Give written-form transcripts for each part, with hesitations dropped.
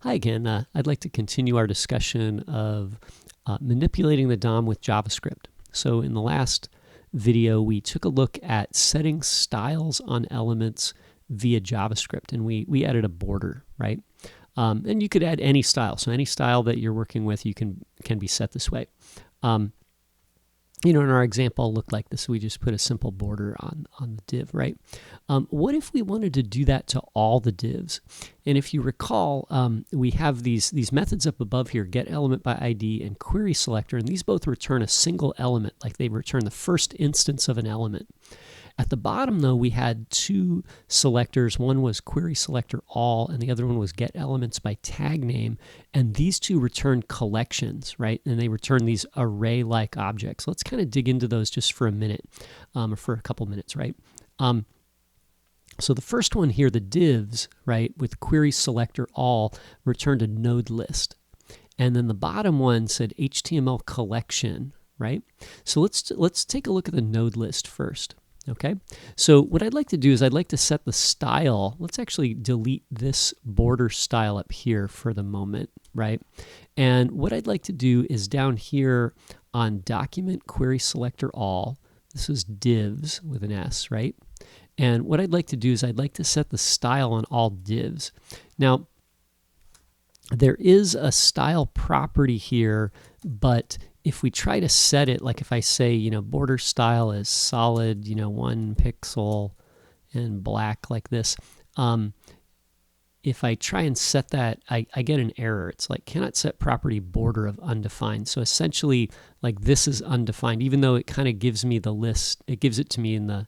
Hi again. I'd like to continue our discussion of manipulating the DOM with JavaScript. So in the last video, we took a look at setting styles on elements via JavaScript, and we added a border, right? And you could add any style. So any style that you're working with, you can be set this way. In our example looked like this. We just put a simple border on the div, right? What if we wanted to do that to all the divs? And if you recall, we have these methods up above here, get element by ID and query selector, and these both return a single element, like they return the first instance of an element. At the bottom, though, we had two selectors. One was query selector all, and the other one was get elements by tag name. And these two return collections, right? And they return these array-like objects. Let's kind of dig into those just for a minute, or for a couple minutes, right? So the first one here, the divs, right, with query selector all, returned a NodeList. And then the bottom one said HTMLCollection, right? So let's take a look at the NodeList first. Okay, so what I'd like to do is I'd like to set the style. Let's actually delete this border style up here for the moment, right? And what I'd like to do is down here on document query selector all, this is divs with an S, right? And what I'd like to do is I'd like to set the style on all divs. Now, there is a style property here, but if we try to set it, like if I say, border style is solid, 1 pixel and black like this, if I try and set that, I get an error. It's like cannot set property border of undefined. So essentially, like this is undefined, even though it kind of gives me the list. It gives it to me in the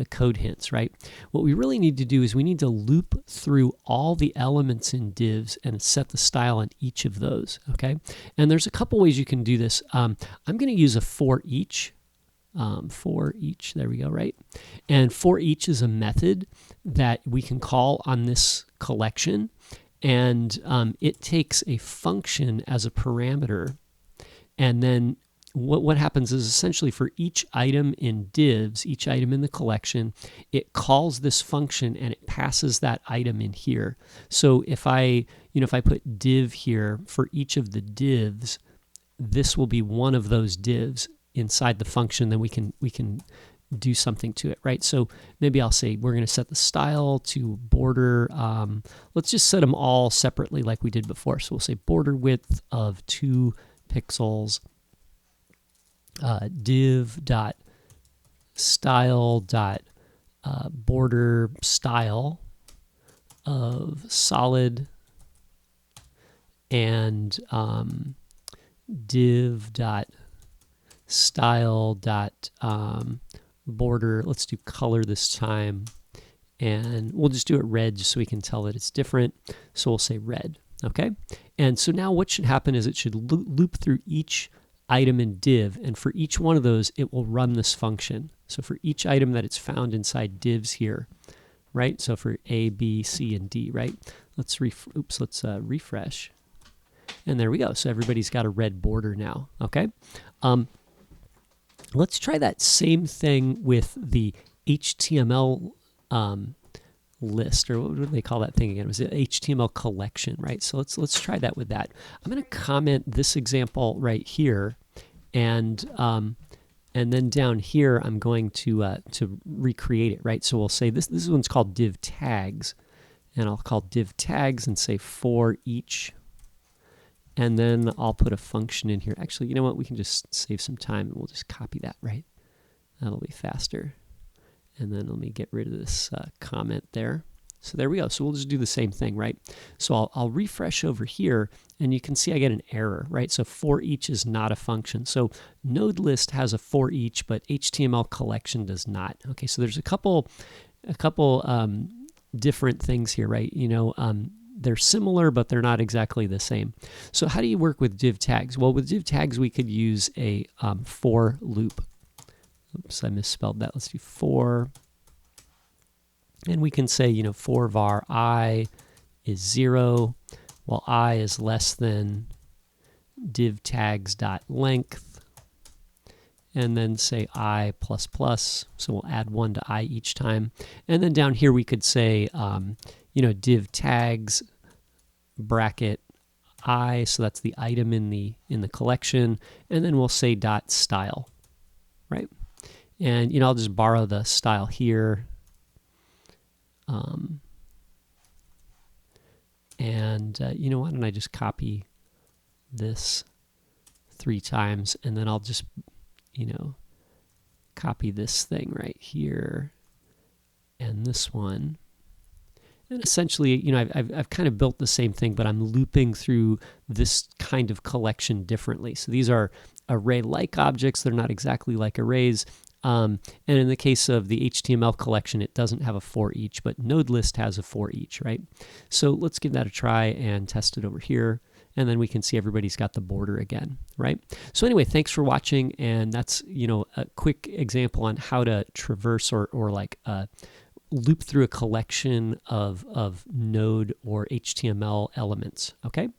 code hints, right? What we really need to do is we need to loop through all the elements in divs and set the style on each of those, okay? And there's a couple ways you can do this. I'm going to use a foreach. Foreach, there we go, right? And foreach is a method that we can call on this collection, and it takes a function as a parameter, and then what happens is essentially for each item in divs, each item in the collection, it calls this function and it passes that item in here. So if I put div here for each of the divs, this will be one of those divs inside the function. Then we can do something to it, right? So maybe I'll say we're going to set the style to border. Let's just set them all separately like we did before. So we'll say border width of 2 pixels. Div dot style dot border style of solid, and div dot style dot border. Let's do color this time, and we'll just do it red just so we can tell that it's different. So we'll say red. Okay, and so now what should happen is it should loop through each item in div, and for each one of those it will run this function. So for each item that it's found inside divs here, right? So for A, B, C, and D, right? Let's refresh, and there we go. So everybody's got a red border now. Okay, let's try that same thing with the HTML list, or what do they call that thing again? It was an HTML collection, right? So let's try that with that. I'm going to comment this example right here, and then down here I'm going to recreate it, right? So we'll say this one's called div tags, and I'll call div tags and say for each, and then I'll put a function in here. Actually, you know what? We can just save some time and we'll just copy that, right? That'll be faster. And then let me get rid of this comment there. So there we go. So we'll just do the same thing, right? So I'll refresh over here, and you can see I get an error, right? So for each is not a function. So NodeList has a for each, but HTMLCollection does not. Okay, so there's a couple different things here, right? They're similar, but they're not exactly the same. So how do you work with div tags? Well, with div tags, we could use a for loop. Oops, I misspelled that. Let's do for. And we can say, for var I is 0, while I is less than div tags dot length, and then say I plus plus. So we'll add 1 to I each time. And then down here we could say, div tags bracket I, so that's the item in the collection, and then we'll say dot style, right? And I'll just borrow the style here, and why don't I just copy this 3 times, and then I'll just copy this thing right here and this one. And essentially, I've kind of built the same thing, but I'm looping through this kind of collection differently. So these are array-like objects. They're not exactly like arrays. And in the case of the HTML collection, it doesn't have a for each, but NodeList has a for each, right? So let's give that a try and test it over here. And then we can see everybody's got the border again, right? So anyway, thanks for watching. And that's, a quick example on how to traverse or like loop through a collection of Node or HTML elements, okay?